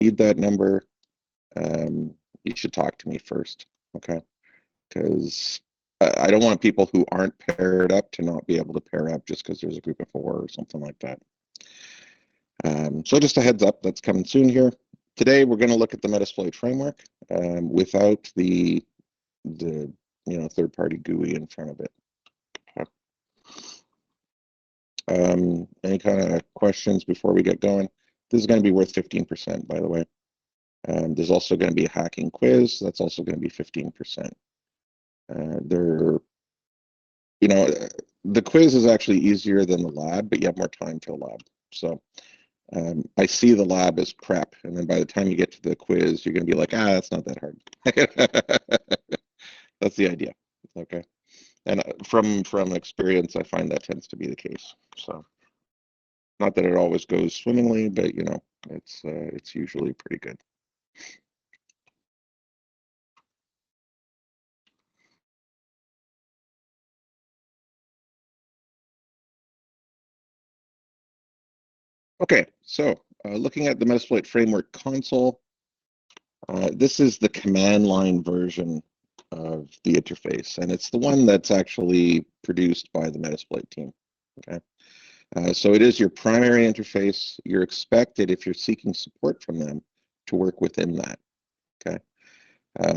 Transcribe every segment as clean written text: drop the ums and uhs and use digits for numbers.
need that number, you should talk to me first, okay? Because I don't want people who aren't paired up to not be able to pair up just because there's a group of 4 or something like that. So just a heads up, that's coming soon here. Today we're going to look at the Metasploit framework without the third-party GUI in front of it. Any kind of questions before we get going? This is going to be worth 15%, by the way. There's also going to be a hacking quiz. That's also going to be 15%. The quiz is actually easier than the lab, but you have more time for the lab. So I see the lab as prep, and then by the time you get to the quiz, you're going to be like, that's not that hard. That's the idea. Okay. And from experience, I find that tends to be the case. So, not that it always goes swimmingly, but it's usually pretty good. Okay, so looking at the Metasploit framework console, this is the command line version of the interface, and it's the one that's actually produced by the Metasploit team. Okay, so it is your primary interface. You're expected, if you're seeking support from them, to work within that. Okay,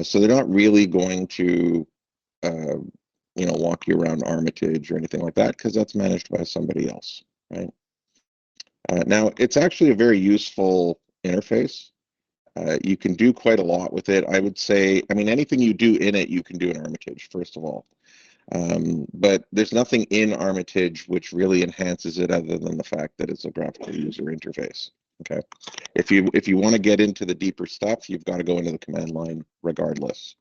so they're not really going to, walk you around Armitage or anything like that, because that's managed by somebody else, right? Now, it's actually a very useful interface. You can do quite a lot with it. I would say, anything you do in it, you can do in Armitage, first of all. But there's nothing in Armitage which really enhances it other than the fact that it's a graphical user interface. Okay. If you want to get into the deeper stuff, you've got to go into the command line regardless.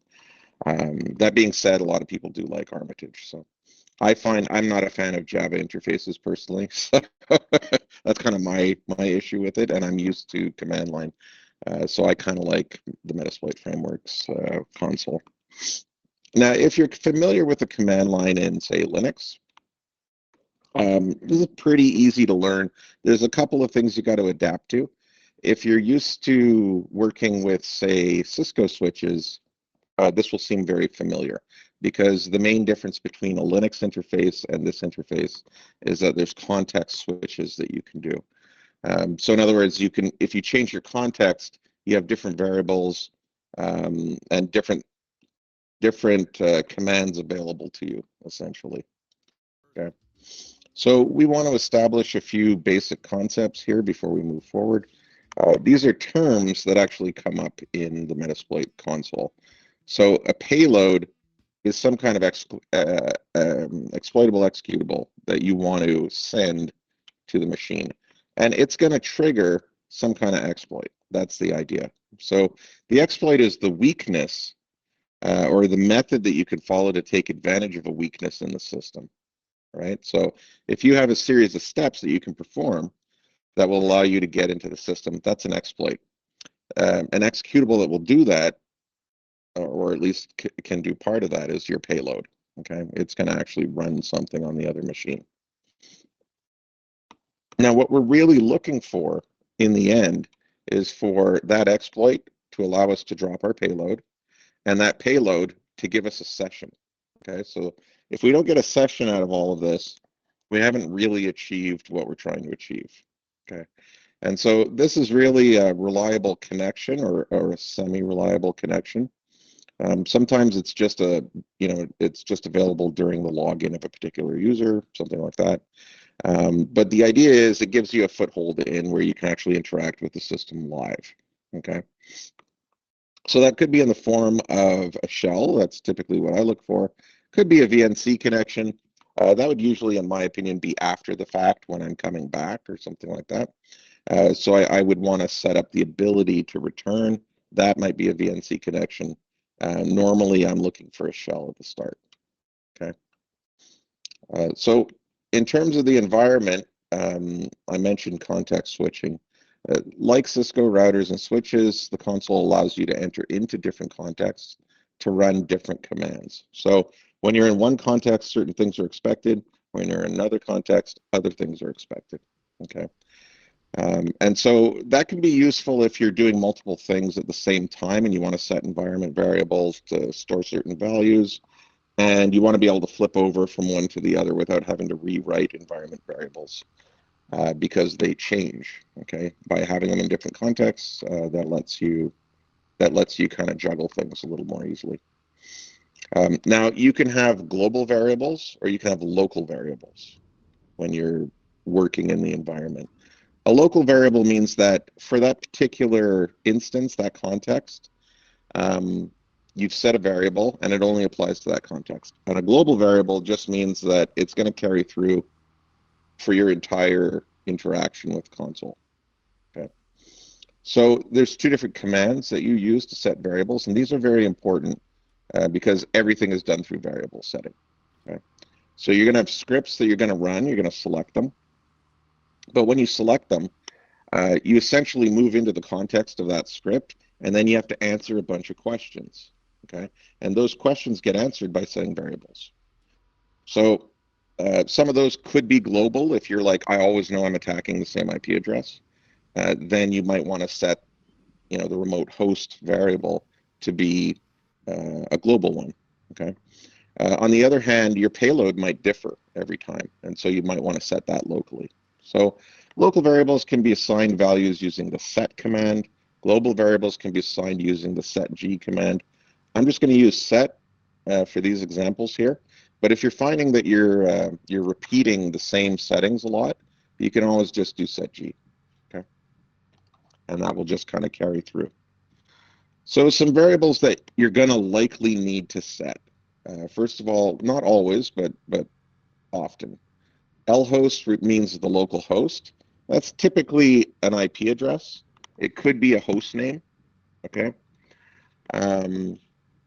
That being said, a lot of people do like Armitage. So I find I'm not a fan of Java interfaces personally. So that's kind of my issue with it, and I'm used to command line. So I kind of like the Metasploit framework's console. Now, if you're familiar with the command line in, say, Linux, this is pretty easy to learn. There's a couple of things you got to adapt to. If you're used to working with, say, Cisco switches, this will seem very familiar, because the main difference between a Linux interface and this interface is that there's context switches that you can do. So in other words, if you change your context, you have different variables and different commands available to you, essentially. Okay. So we want to establish a few basic concepts here before we move forward. These are terms that actually come up in the Metasploit console. So a payload is some kind of exploitable executable that you want to send to the machine. And it's going to trigger some kind of exploit. That's the idea. So the exploit is the weakness or the method that you can follow to take advantage of a weakness in the system, right? So if you have a series of steps that you can perform that will allow you to get into the system, that's an exploit. An executable that will do that, or at least can do part of that, is your payload. Okay, it's going to actually run something on the other machine. Now, what we're really looking for in the end is for that exploit to allow us to drop our payload, and that payload to give us a session. Okay, so if we don't get a session out of all of this, we haven't really achieved what we're trying to achieve. Okay, and so this is really a reliable connection or a semi-reliable connection. Sometimes it's just it's just available during the login of a particular user, something like that. But the idea is it gives you a foothold in where you can actually interact with the system live. Okay. So that could be in the form of a shell. That's typically what I look for. Could be a VNC connection. That would usually, in my opinion, be after the fact when I'm coming back or something like that. So I would want to set up the ability to return. That might be a VNC connection. Normally, I'm looking for a shell at the start. Okay. So in terms of the environment, I mentioned context switching. Like Cisco routers and switches, the console allows you to enter into different contexts to run different commands. So when you're in one context, certain things are expected. When you're in another context, other things are expected. Okay. And so that can be useful if you're doing multiple things at the same time and you want to set environment variables to store certain values, and you want to be able to flip over from one to the other without having to rewrite environment variables because they change. Okay, by having them in different contexts, that lets you kind of juggle things a little more easily. Now you can have global variables or you can have local variables when you're working in the environment. A local variable means that for that particular instance, that context, um, you've set a variable and it only applies to that context. And a global variable just means that it's going to carry through for your entire interaction with console. Okay. So there's two different commands that you use to set variables, and these are very important because everything is done through variable setting. Okay. So you're going to have scripts that you're going to run, you're going to select them. But when you select them, you essentially move into the context of that script, and then you have to answer a bunch of questions. Okay. And those questions get answered by setting variables. So some of those could be global. If you're like, I always know I'm attacking the same IP address, then you might want to set, the remote host variable to be a global one. Okay. On the other hand, your payload might differ every time, and so you might want to set that locally. So local variables can be assigned values using the set command. Global variables can be assigned using the setg command. I'm just going to use set for these examples here. But if you're finding that you're repeating the same settings a lot, you can always just do setg. Okay, and that will just kind of carry through. So some variables that you're going to likely need to set. First of all, not always, but often. Lhost means the local host. That's typically an IP address. It could be a host name, okay? Um,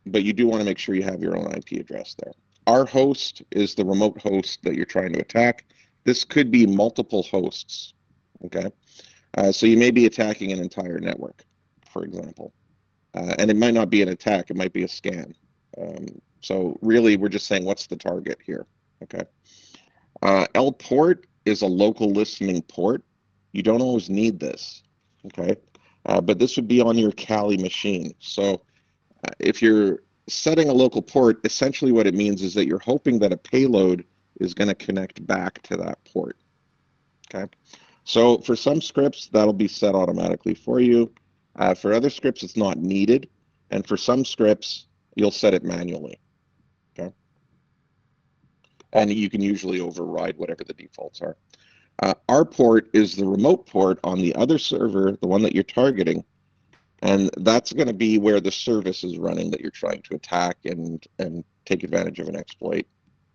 but you do want to make sure you have your own IP address there. Rhost is the remote host that you're trying to attack. This could be multiple hosts, okay? So you may be attacking an entire network, for example. And it might not be an attack, it might be a scan. So really, we're just saying, what's the target here, okay? L port is a local listening port. You don't always need this, okay? But this would be on your Kali machine. So if you're setting a local port, essentially what it means is that you're hoping that a payload is going to connect back to that port, okay? So for some scripts, that'll be set automatically for you. For other scripts, it's not needed. And for some scripts, you'll set it manually, okay? And you can usually override whatever the defaults are. Our port is the remote port on the other server, the one that you're targeting, and that's going to be where the service is running that you're trying to attack and take advantage of an exploit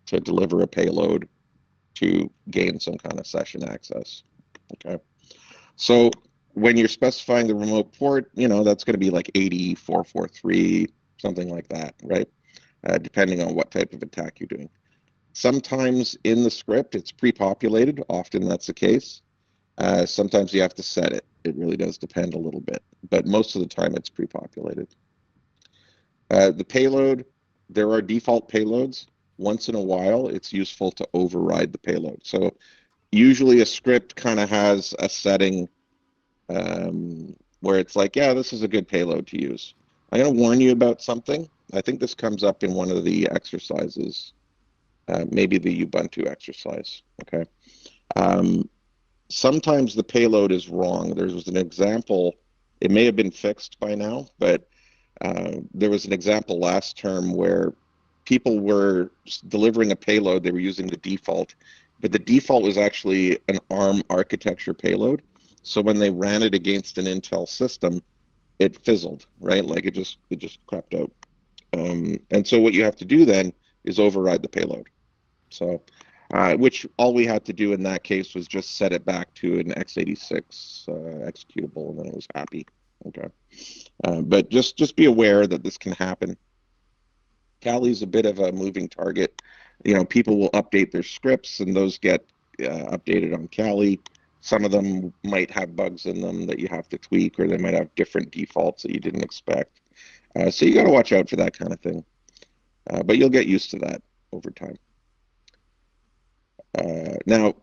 to deliver a payload to gain some kind of session access. Okay, so when you're specifying the remote port, that's going to be like 8443, something like that, right? Depending on what type of attack you're doing. Sometimes in the script it's pre-populated, often that's the case. Sometimes you have to set it. It really does depend a little bit, but most of the time it's pre-populated. The payload, there are default payloads. Once in a while, it's useful to override the payload. So usually a script kind of has a setting where it's like, yeah, this is a good payload to use. I'm going to warn you about something. I think this comes up in one of the exercises, maybe the Ubuntu exercise, okay? Sometimes the payload is wrong. There was an example, it may have been fixed by now, but there was an example last term where people were delivering a payload, they were using the default, but the default was actually an ARM architecture payload. So when they ran it against an Intel system, it fizzled, right? Like it just crapped out. And so what you have to do then is override the payload. So, which all we had to do in that case was just set it back to an x86 executable, and then it was happy. Okay, but just be aware that this can happen. Kali's a bit of a moving target. People will update their scripts, and those get updated on Kali. Some of them might have bugs in them that you have to tweak, or they might have different defaults that you didn't expect. So you got to watch out for that kind of thing. But you'll get used to that over time. Now,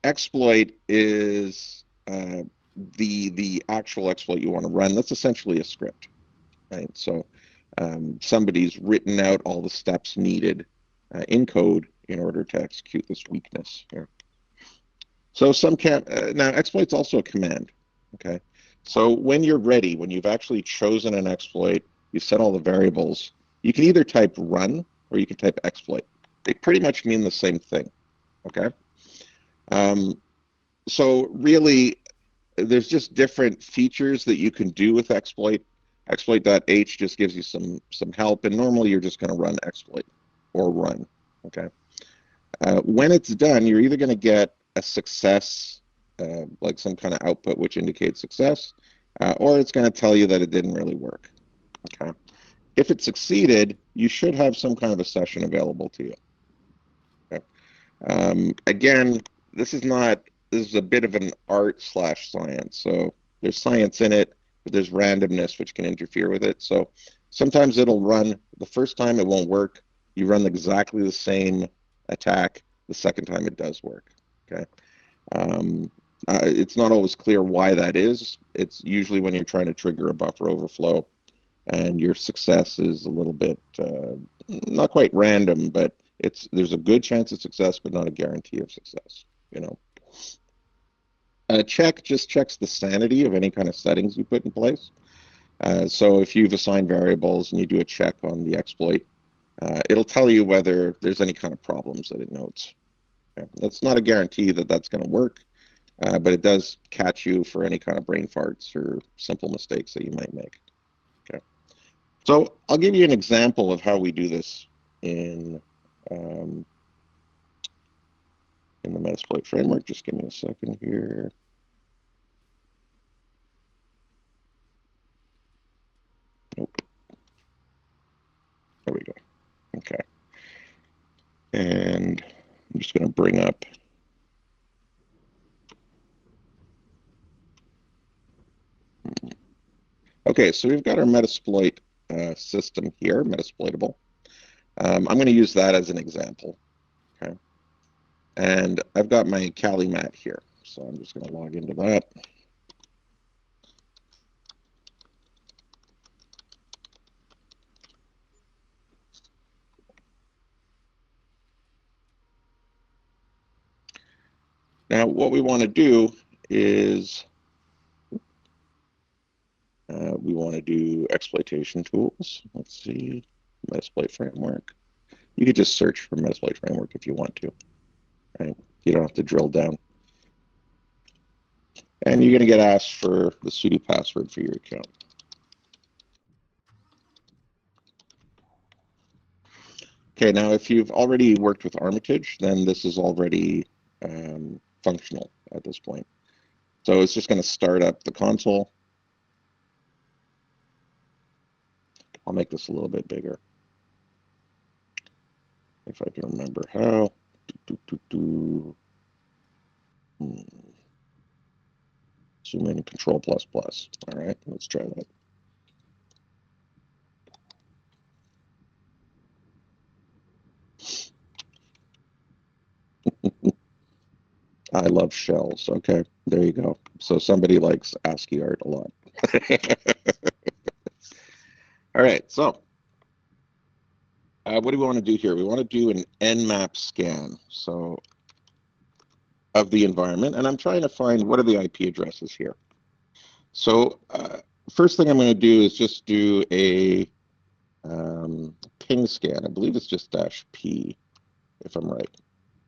exploit is the actual exploit you want to run, that's essentially a script, right? So somebody's written out all the steps needed in code in order to execute this weakness here. So now exploit's also a command, okay? So when you're ready, when you've actually chosen an exploit, you set all the variables, you can either type run or you can type exploit. They pretty much mean the same thing, okay? So really, there's just different features that you can do with exploit. Exploit.h just gives you some help, and normally you're just going to run exploit or run, okay? When it's done, you're either going to get a success, like some kind of output which indicates success, or it's going to tell you that it didn't really work, okay? If it succeeded, you should have some kind of a session available to you. Okay? Again, this is a bit of an art/science. So there's science in it, but there's randomness which can interfere with it. So sometimes it'll run, the first time it won't work. You run exactly the same attack, the second time it does work, okay? It's not always clear why that is. It's usually when you're trying to trigger a buffer overflow and your success is a little bit, not quite random, but there's a good chance of success, but not a guarantee of success, you know. Check just checks the sanity of any kind of settings you put in place. So if you've assigned variables and you do a check on the exploit, it'll tell you whether there's any kind of problems that it notes. Okay? That's not a guarantee that that's going to work, but it does catch you for any kind of brain farts or simple mistakes that you might make. Okay. So I'll give you an example of how we do this in the Metasploit framework. Just give me a second here. Nope. There we go. Okay. And I'm just going to bring up. Okay, so we've got our Metasploit system here, Metasploitable. I'm going to use that as an example. Okay. And I've got my Kali mat here. So I'm just going to log into that. Now, what we want to do is we want to do exploitation tools. Let's see, Metasploit framework. You could just search for Metasploit framework if you want to. Right? You don't have to drill down. And you're going to get asked for the sudo password for your account. Okay, now if you've already worked with Armitage, then this is already functional at this point. So it's just going to start up the console. I'll make this a little bit bigger, if I can remember how. Zoom in, Control++. All right, let's try that. I love shells. Okay, there you go. So somebody likes ASCII art a lot. All right, so what do we want to do here? We want to do an nmap scan of the environment, and I'm trying to find what are the IP addresses here. So first thing I'm going to do is just do a ping scan. I believe it's just -p, if I'm right.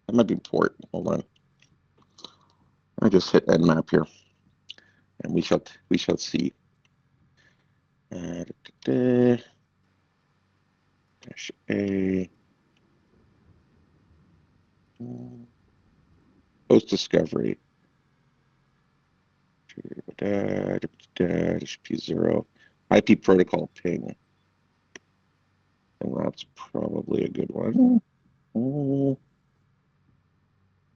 That might be port. Hold on. Let me just hit nmap here, and we shall see. -a post discovery -p0 IP protocol ping, and that's probably a good one.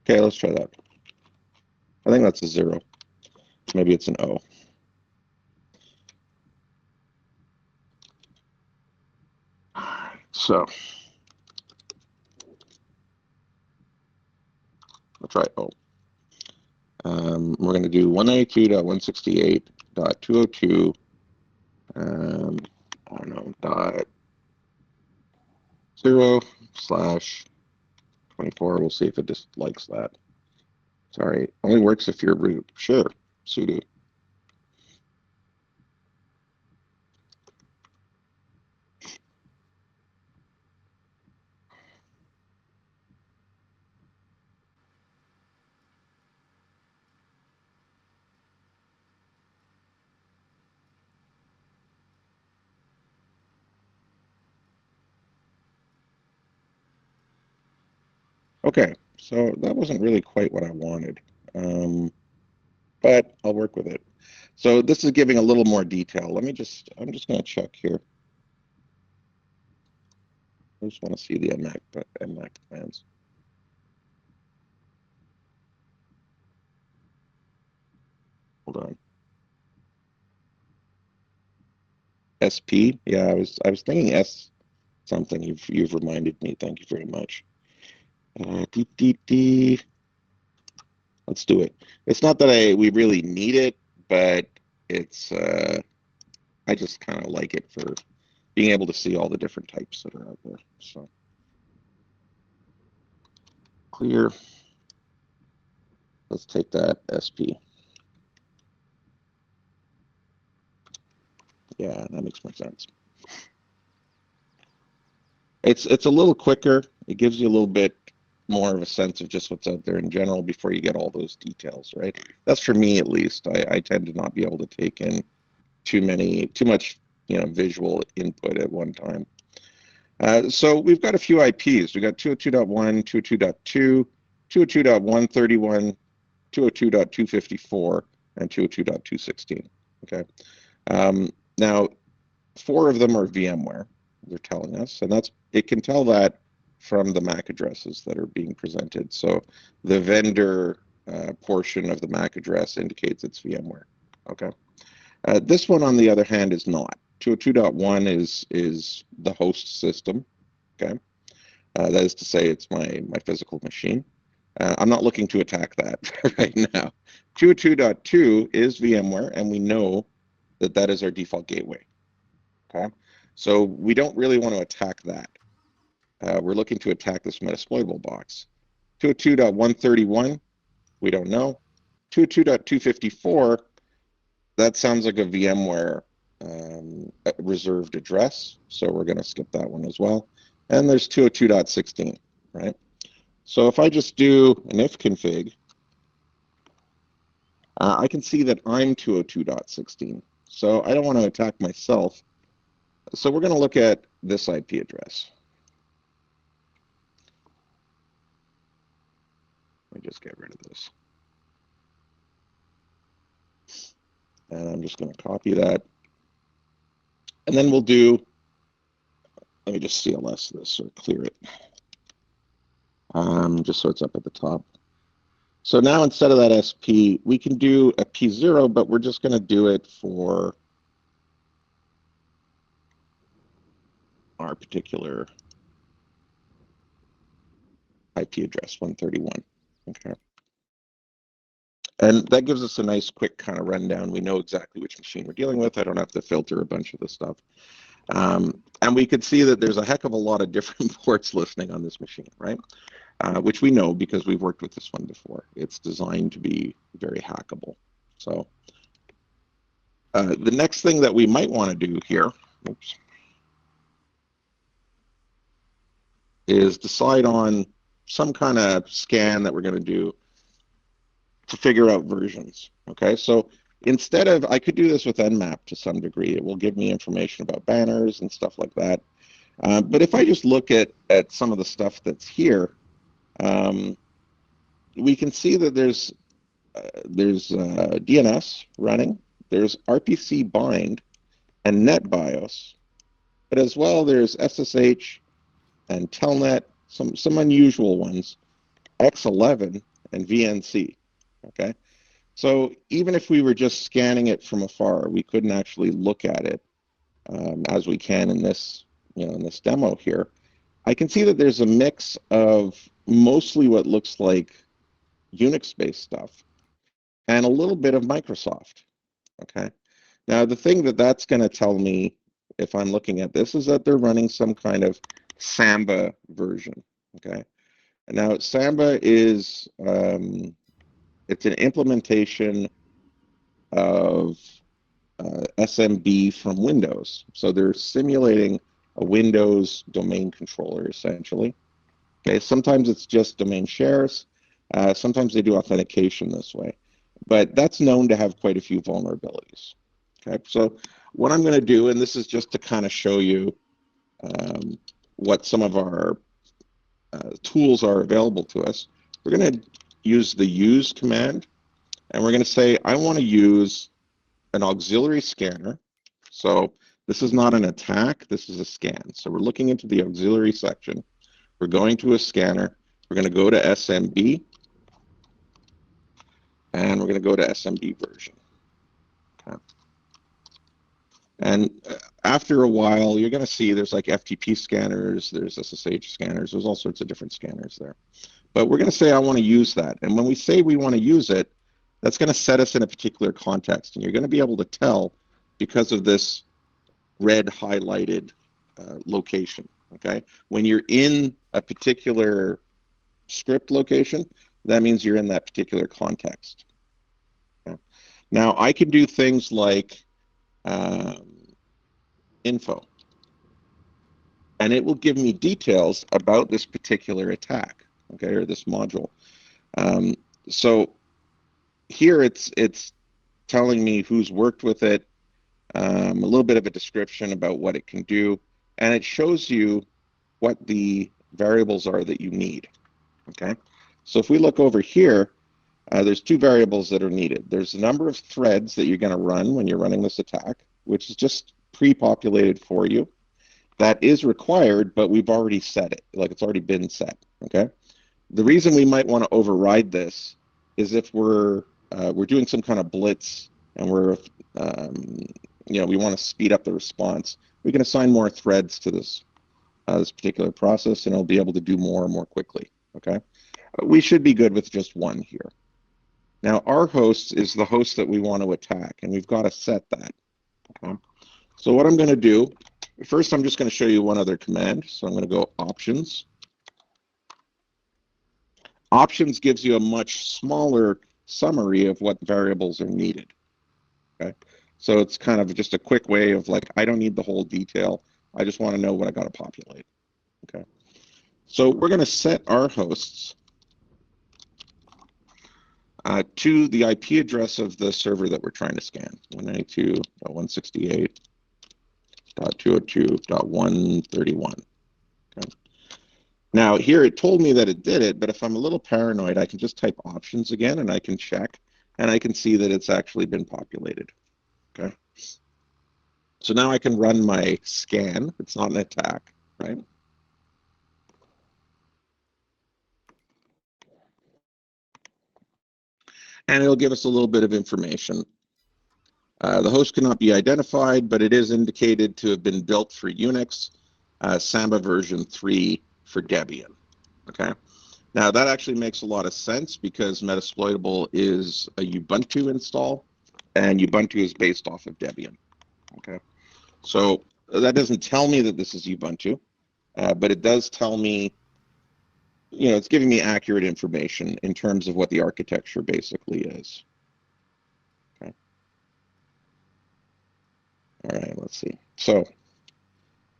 Okay, let's try that. I think that's a 0. Maybe it's an O. So let's try O. We're going to do 192.168.202. I don't know, .0/24. We'll see if it just likes that. Sorry, only works if you're root. Sure, sudo. Okay, so that wasn't really quite what I wanted, but I'll work with it. So this is giving a little more detail. I'm just going to check here. I just want to see the MAC commands. Hold on. SP, yeah, I was thinking S something. You've reminded me. Thank you very much. Let's do it. It's not that we really need it, but it's I just kind of like it for being able to see all the different types that are out there. So clear. Let's take that SP. Yeah, that makes more sense. It's a little quicker. It gives you a little bit more of a sense of just what's out there in general before you get all those details, right? That's for me at least. I tend to not be able to take in too much, visual input at one time. So we've got a few IPs. We've got 202.1, 202.2, 202.131, 202.254, and 202.216. Okay. Now, 4 of them are VMware, they're telling us, and it can tell that from the MAC addresses that are being presented. So the vendor portion of the MAC address indicates it's VMware. Okay. This one, on the other hand, is not. 202.1 is the host system. Okay. That is to say, it's my physical machine. I'm not looking to attack that right now. 202.2 is VMware, and we know that that is our default gateway. Okay, so we don't really want to attack that. We're looking to attack this Metasploitable box. 202.131, we don't know. 202.254, that sounds like a VMware reserved address, so we're going to skip that one as well. And there's 202.16, right? So if I just do an if config, I can see that I'm 202.16. So I don't want to attack myself. So we're going to look at this IP address. Let me just get rid of this. And I'm just going to copy that. And then we'll do, let me just CLS this or clear it. Just so it's up at the top. So now instead of that SP, we can do a P0, but we're just going to do it for our particular IP address, 131. Okay. And that gives us a nice quick kind of rundown. We know exactly which machine we're dealing with. I don't have to filter a bunch of this stuff. And we could see that there's a heck of a lot of different ports listening on this machine, right? Which we know because we've worked with this one before. It's designed to be very hackable. So the next thing that we might want to do here, is decide on some kind of scan that we're going to do to figure out versions. Okay, so instead of, I could do this with Nmap to some degree. It will give me information about banners and stuff like that. But if I just look at some of the stuff that's here, we can see that there's DNS running, there's RPC bind and NetBIOS, but as well there's SSH and Telnet, some unusual ones, X11 and VNC. Okay, so even if we were just scanning it from afar, we couldn't actually look at it as we can in this, in this demo here. I can see that there's a mix of mostly what looks like Unix-based stuff, and a little bit of Microsoft. Okay. Now, the thing that that's going to tell me if I'm looking at this is that they're running some kind of Samba version. Okay. Now, Samba is it's an implementation of SMB from Windows. So they're simulating a Windows domain controller, essentially. Okay, sometimes it's just domain shares. Sometimes they do authentication this way. But that's known to have quite a few vulnerabilities. Okay, so what I'm going to do, and this is just to kind of show you what some of our tools are available to us, we're going to use the use command, and we're going to say, I want to use an auxiliary scanner. So this is not an attack, this is a scan. So we're looking into the auxiliary section. We're going to a scanner. We're going to go to SMB, and we're going to go to SMB version. Okay. And after a while, you're going to see there's like FTP scanners, there's SSH scanners, there's all sorts of different scanners there. But we're going to say, I want to use that. And when we say we want to use it, that's going to set us in a particular context. And you're going to be able to tell because of this red highlighted location. Okay. When you're in a particular script location, that means you're in that particular context. Okay? Now, I can do things like info, and it will give me details about this particular attack, okay, or this module. So here it's telling me who's worked with it, a little bit of a description about what it can do, and it shows you what the variables are that you need. Okay, so if we look over here, there's two variables that are needed. There's the number of threads that you're going to run when you're running this attack, which is just pre-populated for you. That is required, but we've already set it, like it's already been set. Okay, the reason we might want to override this is if we're doing some kind of blitz and we're we want to speed up the response, we can assign more threads to this particular process, and it'll be able to do more quickly. Okay, we should be good with just one here. Now, our host is the host that we want to attack, and we've got to set that. Okay? So what I'm going to do, first I'm just going to show you one other command. So I'm going to go Options. Options gives you a much smaller summary of what variables are needed. Okay, so it's kind of just a quick way of like, I don't need the whole detail. I just want to know what I got to populate. Okay, so we're going to set our hosts to the IP address of the server that we're trying to scan, 192.168.202.131. Okay. Now here it told me that it did it, but if I'm a little paranoid, I can just type options again and I can check, and I can see that it's actually been populated. Okay. So now I can run my scan. It's not an attack, right? And it'll give us a little bit of information. The host cannot be identified, but it is indicated to have been built for Unix, Samba version 3 for Debian. Okay. Now that actually makes a lot of sense because Metasploitable is a Ubuntu install, and Ubuntu is based off of Debian. Okay. So that doesn't tell me that this is Ubuntu, but it does tell me, it's giving me accurate information in terms of what the architecture basically is. Okay. All right, let's see. So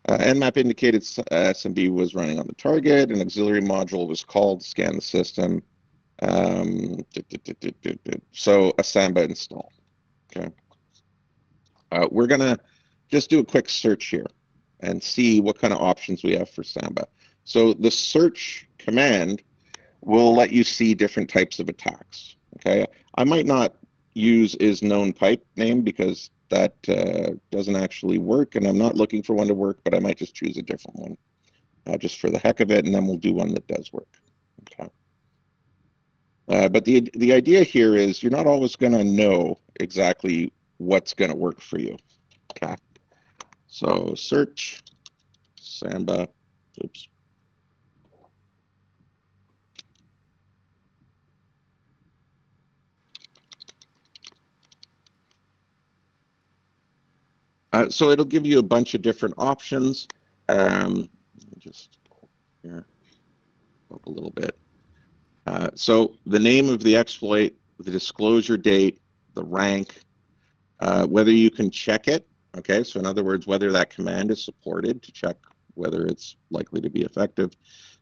Nmap indicated SMB was running on the target. An auxiliary module was called to scan the system. So a Samba install. Okay. We're going to just do a quick search here and see what kind of options we have for Samba. So the search command will let you see different types of attacks. Okay. I might not use is known pipe name because that doesn't actually work, and I'm not looking for one to work, but I might just choose a different one just for the heck of it, and then we'll do one that does work. Okay. But the idea here is you're not always going to know exactly what's going to work for you. Okay. So search Samba. Oops. So it'll give you a bunch of different options. Let me just here up a little bit. So the name of the exploit, the disclosure date, the rank, whether you can check it. Okay, so in other words, whether that command is supported to check whether it's likely to be effective,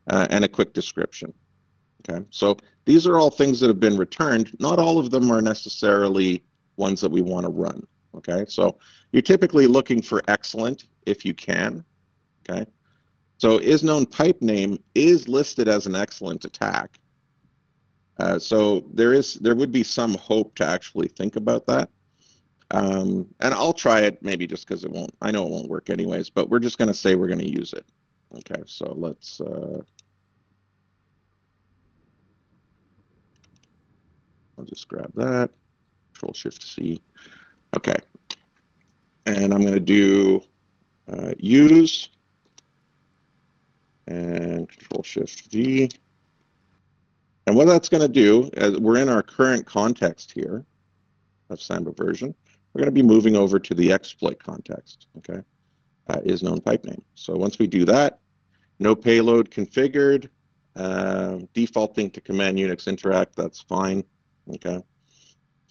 and a quick description. Okay, so these are all things that have been returned. Not all of them are necessarily ones that we want to run. Okay, so you're typically looking for excellent if you can. Okay, so is known pipe name is listed as an excellent attack. So there would be some hope to actually think about that. And I'll try it maybe just because I know it won't work anyways, but we're just going to say we're going to use it. Okay, so let's I'll just grab that, Control-Shift-C. Okay, and I'm going to do use and Control-Shift-V. And what that's going to do, as we're in our current context here of Samba version, we're going to be moving over to the exploit context. Okay, is known pipe name. So once we do that, no payload configured, defaulting to command Unix interact, that's fine. Okay,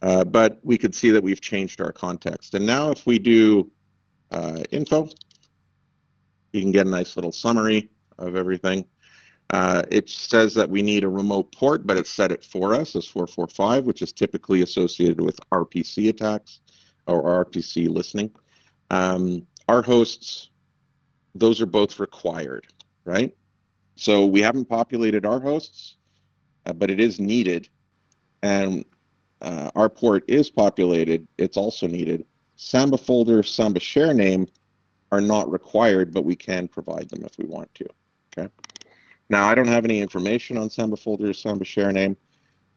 but we could see that we've changed our context. And now if we do info, you can get a nice little summary of everything. It says that we need a remote port, but it's set it for us as 445, which is typically associated with RPC attacks or RPC listening. Our hosts, those are both required, right? So we haven't populated our hosts, but it is needed. And our port is populated. It's also needed. Samba folder, Samba share name are not required, but we can provide them if we want to. Okay. Now, I don't have any information on Samba folder, Samba share name.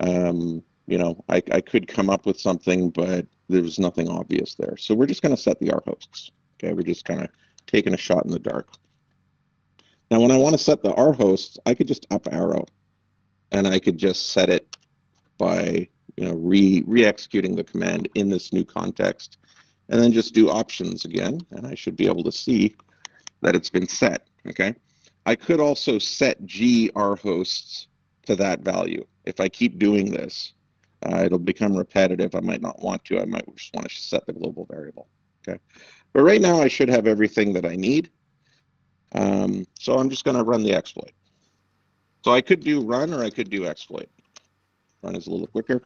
I could come up with something, but there's nothing obvious there. So we're just going to set the R hosts. Okay, we're just kind of taking a shot in the dark. Now, when I want to set the R hosts, I could just up arrow, and I could just set it by re-executing the command in this new context, and then just do options again, and I should be able to see that it's been set. Okay, I could also set GR hosts to that value. If I keep doing this, it'll become repetitive. I might not want to. I might just want to set the global variable. Okay, but right now I should have everything that I need. So I'm just going to run the exploit. So I could do run or I could do exploit. Run is a little quicker.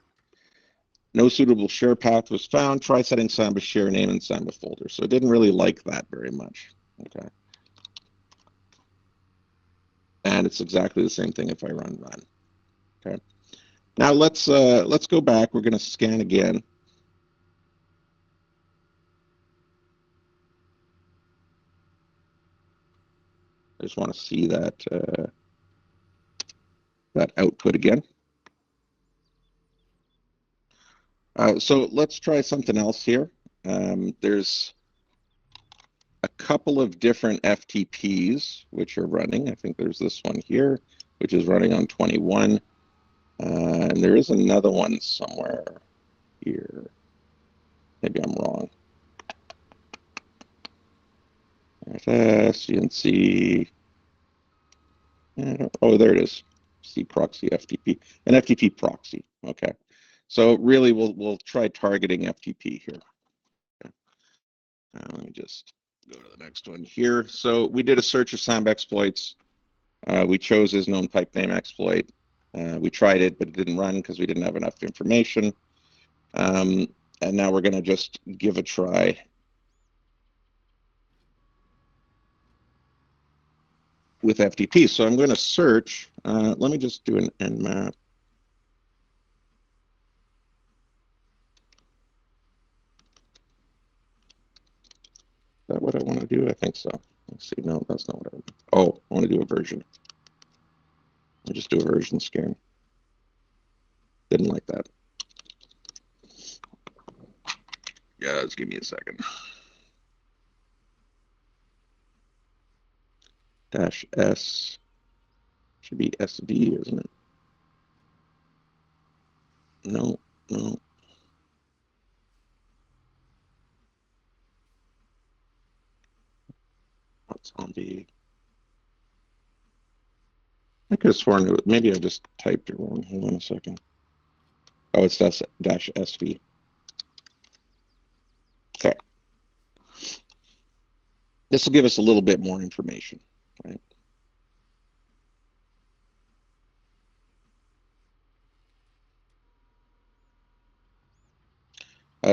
No suitable share path was found. Try setting Samba share name in Samba folder. So it didn't really like that very much. Okay. And it's exactly the same thing if I run. Okay. Now let's go back. We're going to scan again. I just want to see that that output again. So let's try something else here. There's a couple of different FTPs which are running. I think there's this one here, which is running on 21. And there is another one somewhere here. Maybe I'm wrong. CNC. Oh, there it is. C proxy FTP. An FTP proxy. Okay. So really, we'll try targeting FTP here. Okay. Let me just go to the next one here. So we did a search of Samba exploits. We chose his known pipe name exploit. We tried it, but it didn't run because we didn't have enough information. And now we're going to just give a try. With FTP. So I'm going to search. Let me just do an nmap. Is that what I want to do? I think so. Let's see. No, that's not what I want. Oh, I want to do a version. I'll just do a version scan. Didn't like that. Yeah, just give me a second. -S should be SD, isn't it? No, no. zombie. I could have sworn it, maybe I just typed it wrong. Hold on a second. Oh, it's dash SV. Okay. This will give us a little bit more information, right?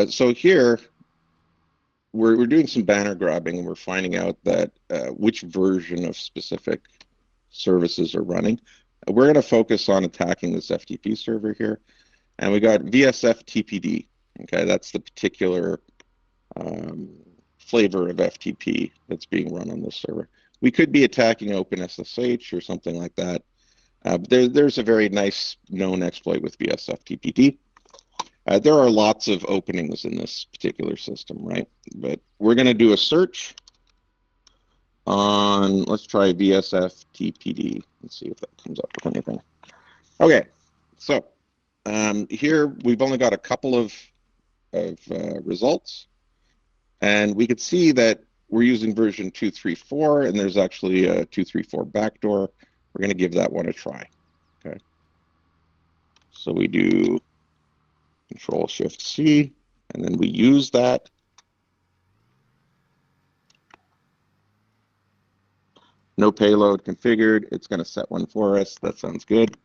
So here, we're doing some banner grabbing, and we're finding out that which version of specific services are running. We're going to focus on attacking this FTP server here, and we got VSF TPD. Okay, that's the particular flavor of FTP that's being run on this server. We could be attacking OpenSSH or something like that. But there's a very nice known exploit with VSF TPD. There are lots of openings in this particular system, right? But we're going to do a search on, let's try VSF TPD. Let's see if that comes up with anything. Okay, so here we've only got a couple of results, and we could see that we're using version 2.3.4, and there's actually a 2.3.4 backdoor. We're going to give that one a try. Okay, so we do Control-Shift-C, and then we use that. No payload configured. It's going to set one for us. That sounds good.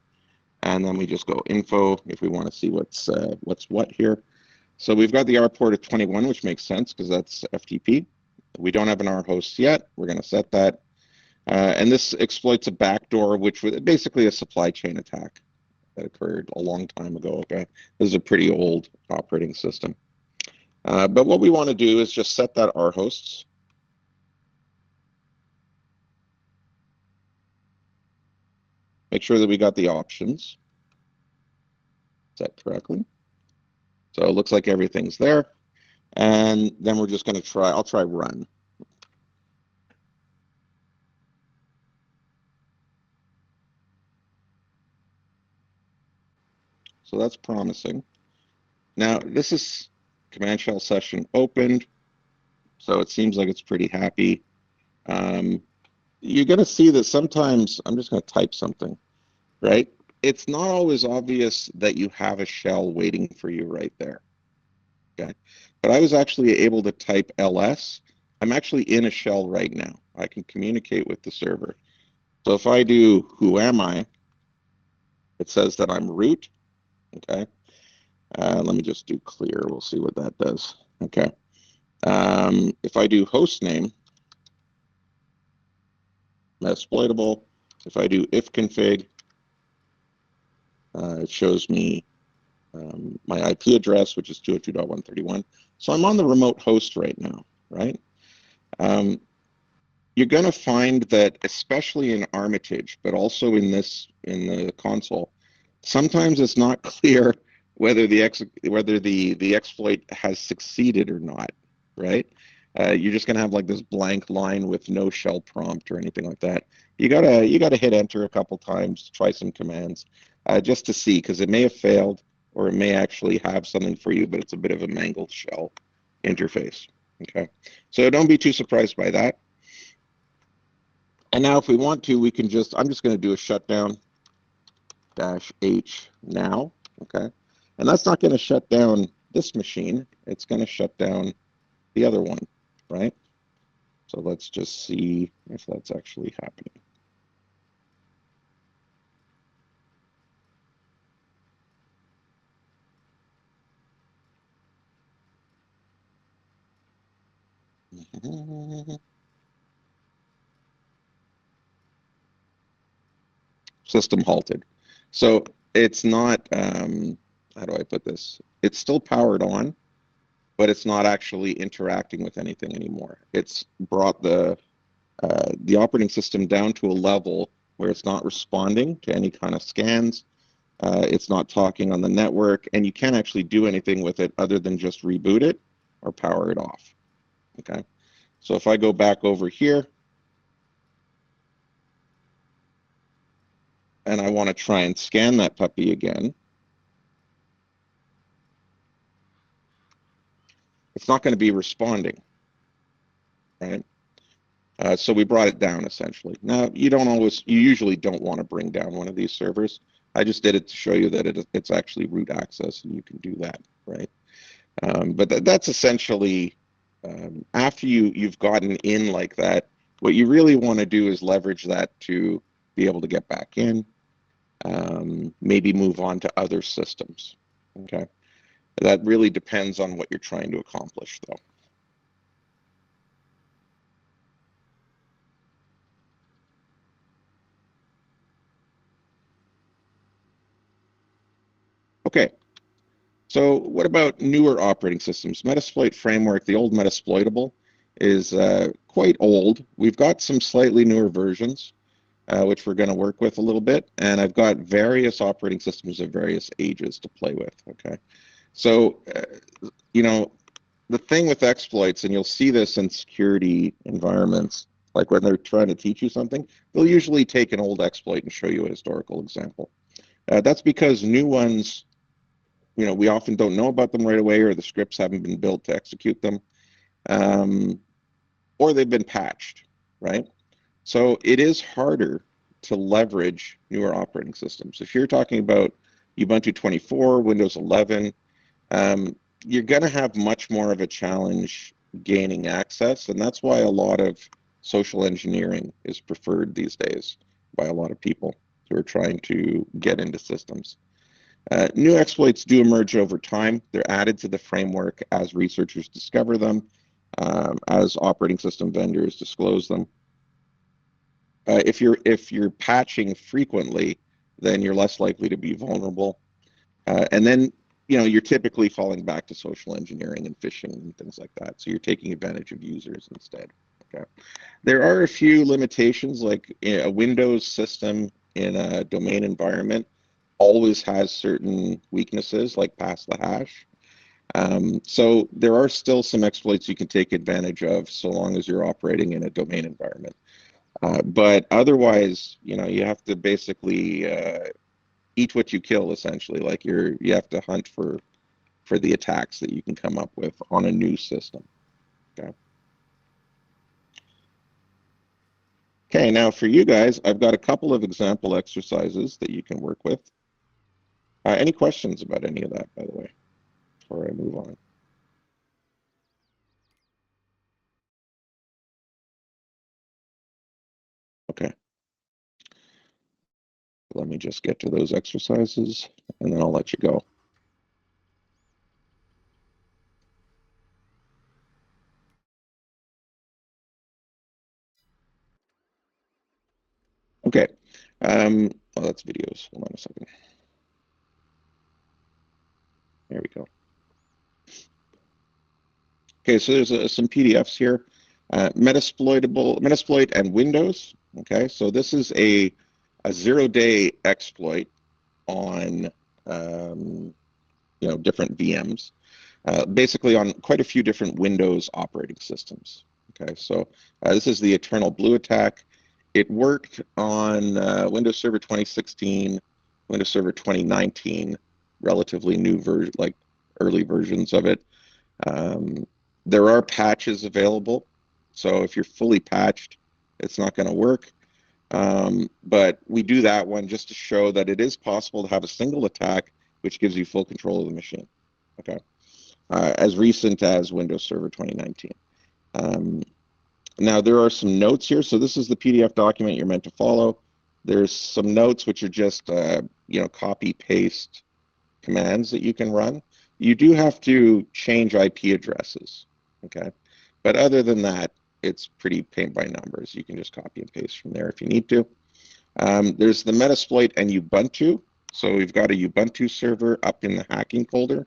And then we just go info if we want to see what's what here. So we've got the R port at 21, which makes sense because that's FTP. We don't have an R host yet. We're going to set that. And this exploits a backdoor, which was basically a supply chain attack that occurred a long time ago. Okay, this is a pretty old operating system. But what we want to do is just set that R hosts. Make sure that we got the options set correctly. So it looks like everything's there. And then we're just going to try, I'll try run. So that's promising. Now, this is command shell session opened. So it seems like it's pretty happy. You're going to see that sometimes, I'm just going to type something, right? It's not always obvious that you have a shell waiting for you right there. Okay. But I was actually able to type ls. I'm actually in a shell right now. I can communicate with the server. So if I do who am I, it says that I'm root. Okay. Let me just do clear. We'll see what that does. Okay. If I do host name, Metasploitable. If I do if config, it shows me my IP address, which is 202.131. So I'm on the remote host right now, right? You're going to find that, especially in Armitage, but also in the console, sometimes it's not clear whether the exploit has succeeded or not, right? You're just going to have like this blank line with no shell prompt or anything like that. You gotta hit enter a couple times, try some commands, just to see, because it may have failed or it may actually have something for you, but it's a bit of a mangled shell interface. Okay, so don't be too surprised by that. And now if we want to, we can I'm just going to do a shutdown -H now, okay? And that's not going to shut down this machine. It's going to shut down the other one, right? So let's just see if that's actually happening. System halted. So it's not, how do I put this? It's still powered on, but it's not actually interacting with anything anymore. It's brought the operating system down to a level where it's not responding to any kind of scans. It's not talking on the network, and you can't actually do anything with it other than just reboot it or power it off. Okay, so if I go back over here and I want to try and scan that puppy again, it's not going to be responding, right? So we brought it down essentially. Now, you usually don't want to bring down one of these servers. I just did it to show you that it's actually root access, and you can do that, right? But that's essentially, after you've gotten in like that, what you really want to do is leverage that to be able to get back in, maybe move on to other systems. Okay, that really depends on what you're trying to accomplish, though. Okay, so what about newer operating systems? Metasploit framework, the old Metasploitable, is quite old. We've got some slightly newer versions, which we're going to work with a little bit, and I've got various operating systems of various ages to play with. Okay, so you know, the thing with exploits, and you'll see this in security environments, like when they're trying to teach you something, they'll usually take an old exploit and show you a historical example. That's because new ones, we often don't know about them right away, or the scripts haven't been built to execute them, um, or they've been patched, right? So it is harder to leverage newer operating systems. If you're talking about Ubuntu 24, Windows 11, um, you're going to have much more of a challenge gaining access, and that's why a lot of social engineering is preferred these days by a lot of people who are trying to get into systems. New exploits do emerge over time. They're added to the framework as researchers discover them, as operating system vendors disclose them. If you're patching frequently, then you're less likely to be vulnerable. And then you're typically falling back to social engineering and phishing and things like that. So you're taking advantage of users instead. Okay. There are a few limitations, like a Windows system in a domain environment always has certain weaknesses, like pass the hash. So there are still some exploits you can take advantage of so long as you're operating in a domain environment. But otherwise, you have to basically eat what you kill, essentially. Like you have to hunt for the attacks that you can come up with on a new system. Okay. Okay, now for you guys, I've got a couple of example exercises that you can work with. Any questions about any of that, by the way, before I move on? Okay, let me just get to those exercises, and then I'll let you go. Okay, well, that's videos. Hold on a second. There we go. Okay, so there's some PDFs here. Metasploit and Windows. Okay, so this is a 0-day exploit on different VMs, basically on quite a few different Windows operating systems. Okay, so this is the Eternal Blue attack. It worked on Windows Server 2016, Windows Server 2019, relatively new version, like early versions of it. There are patches available, so if you're fully patched, it's not going to work. But we do that one just to show that it is possible to have a single attack which gives you full control of the machine. Okay, as recent as Windows Server 2019. Now there are some notes here. So this is the PDF document you're meant to follow. There's some notes which are just copy paste commands that you can run. You do have to change IP addresses, okay? But other than that, it's pretty paint by numbers. You can just copy and paste from there if you need to. There's the Metasploit and Ubuntu. So we've got a Ubuntu server up in the hacking folder.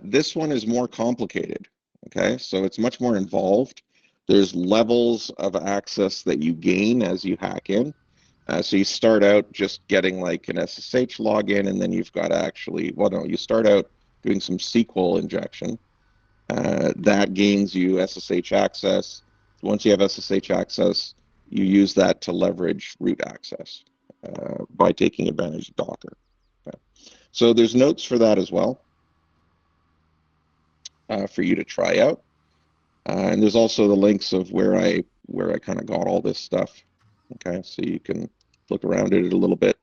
This one is more complicated, okay? So it's much more involved. There's levels of access that you gain as you hack in. So you start out just getting like an SSH login, and then you've got to actually, well, no, you start out doing some SQL injection. That gains you SSH access. Once you have SSH access, you use that to leverage root access by taking advantage of Docker. Okay. So there's notes for that as well for you to try out. And there's also the links of where I where I kind of got all this stuff. Okay, so you can look around at it a little bit.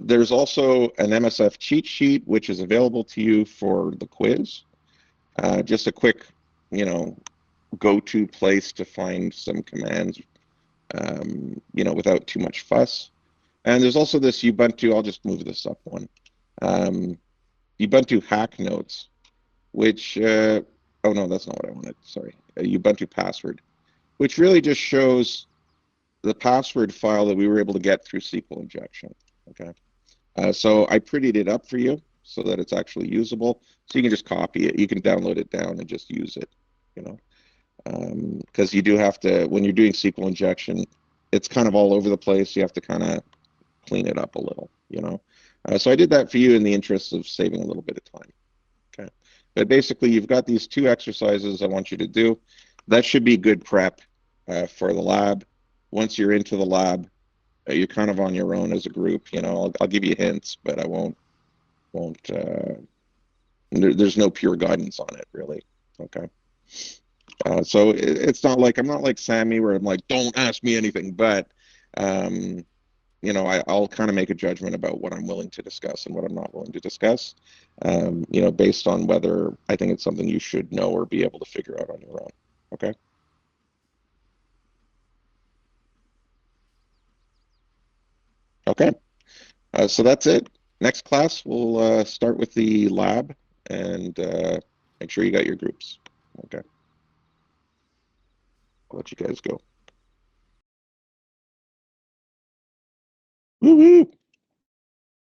There's also an MSF cheat sheet, which is available to you for the quiz. Just a quick, go-to place to find some commands, without too much fuss. And there's also this Ubuntu, I'll just move this up one, Ubuntu hack notes, which, oh no, that's not what I wanted, sorry, a Ubuntu password, which really just shows the password file that we were able to get through SQL injection, okay? So I prettied it up for you so that it's actually usable. So you can just copy it. You can download it down and just use it, because you do have to, when you're doing SQL injection, it's kind of all over the place. You have to kind of clean it up a little, So I did that for you in the interest of saving a little bit of time. Okay. But basically, you've got these 2 exercises I want you to do. That should be good prep for the lab. Once you're into the lab, you're kind of on your own as a group. I'll give you hints, but I won't. There's no pure guidance on it, really. Okay. So it's not like I'm not like Sammy, where I'm like, don't ask me anything, but I'll kind of make a judgment about what I'm willing to discuss and what I'm not willing to discuss, based on whether I think it's something you should know or be able to figure out on your own. Okay. Okay. So that's it. Next class, we'll start with the lab and make sure you got your groups. Okay. I'll let you guys go. Woo-hoo!